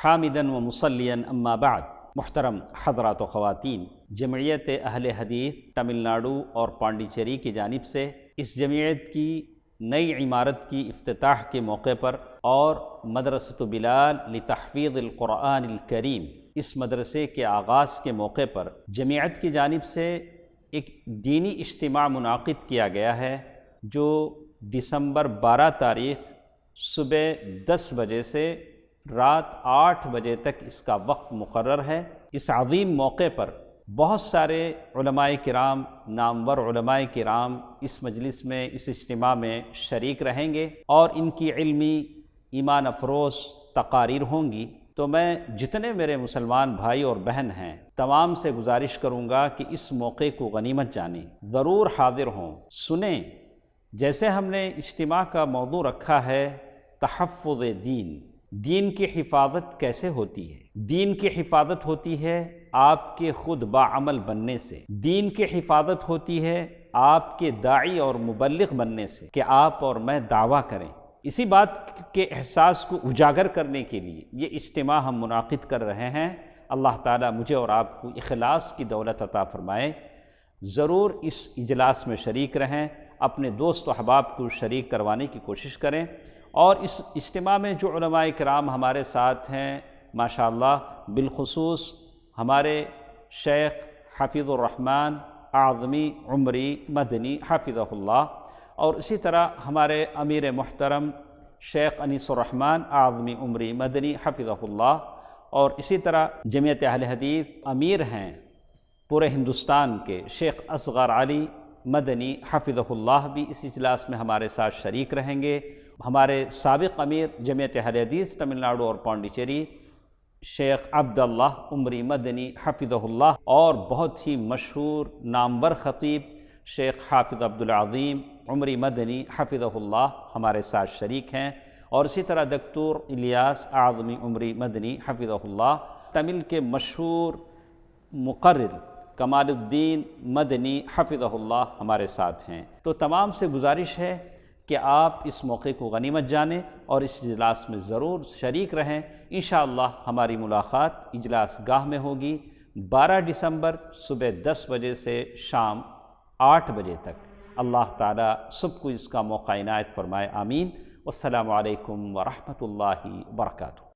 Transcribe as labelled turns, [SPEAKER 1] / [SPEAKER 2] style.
[SPEAKER 1] حامداً و مصلیاً اما بعد۔ محترم حضرات و خواتین، جمعیت اہل حدیث تمل ناڈو اور پانڈیچیری کی جانب سے اس جمعیت کی نئی عمارت کی افتتاح کے موقع پر اور مدرسۃ بلال لتحفیظ القرآن الکریم اس مدرسے کے آغاز کے موقع پر جمعیت کی جانب سے ایک دینی اجتماع منعقد کیا گیا ہے، جو دسمبر 12 تاریخ صبح 10 بجے سے رات 8 بجے تک اس کا وقت مقرر ہے۔ اس عظیم موقع پر بہت سارے علماء کرام، نامور علماء کرام اس مجلس میں، اس اجتماع میں شریک رہیں گے اور ان کی علمی ایمان افروز تقاریر ہوں گی۔ تو میں جتنے میرے مسلمان بھائی اور بہن ہیں تمام سے گزارش کروں گا کہ اس موقع کو غنیمت جانیں، ضرور حاضر ہوں، سنیں۔ جیسے ہم نے اجتماع کا موضوع رکھا ہے تحفظ دین، دین کی حفاظت کیسے ہوتی ہے؟ دین کی حفاظت ہوتی ہے آپ کے خود باعمل بننے سے، دین کی حفاظت ہوتی ہے آپ کے داعی اور مبلغ بننے سے کہ آپ اور میں دعویٰ کریں۔ اسی بات کے احساس کو اجاگر کرنے کے لیے یہ اجتماع ہم منعقد کر رہے ہیں۔ اللہ تعالیٰ مجھے اور آپ کو اخلاص کی دولت عطا فرمائے۔ ضرور اس اجلاس میں شریک رہیں، اپنے دوست و احباب کو شریک کروانے کی کوشش کریں، اور اس اجتماع میں جو علماء کرام ہمارے ساتھ ہیں ماشاءاللہ، بالخصوص ہمارے شیخ حفیظ الرحمن اعظمی عمری مدنی حفظہ اللہ، اور اسی طرح ہمارے امیر محترم شیخ انیس الرحمن اعظمی عمری مدنی حفظہ اللہ، اور اسی طرح جمعیت اہل حدیث امیر ہیں پورے ہندوستان کے شیخ اصغر علی مدنی حفظہ اللہ بھی اس اجلاس میں ہمارے ساتھ شریک رہیں گے۔ ہمارے سابق امیر جمعیت اہل حدیث تمل ناڈو اور پانڈیچیری شیخ عبداللہ عمری مدنی حفظہ اللہ، اور بہت ہی مشہور نامور خطیب شیخ حافظ عبدالعظیم عمری مدنی حفظہ اللہ ہمارے ساتھ شریک ہیں، اور اسی طرح دکتور الیاس اعظمی عمری مدنی حفظہ اللہ، تمل کے مشہور مقرر کمال الدین مدنی حفظہ اللہ ہمارے ساتھ ہیں۔ تو تمام سے گزارش ہے کہ آپ اس موقع کو غنیمت جانیں اور اس اجلاس میں ضرور شریک رہیں۔ انشاءاللہ ہماری ملاقات اجلاس گاہ میں ہوگی 12 دسمبر صبح 10 بجے سے شام 8 بجے تک۔ اللہ تعالیٰ سب کو اس کا موقع عنایت فرمائے، آمین۔ والسلام علیکم ورحمۃ اللہ وبرکاتہ۔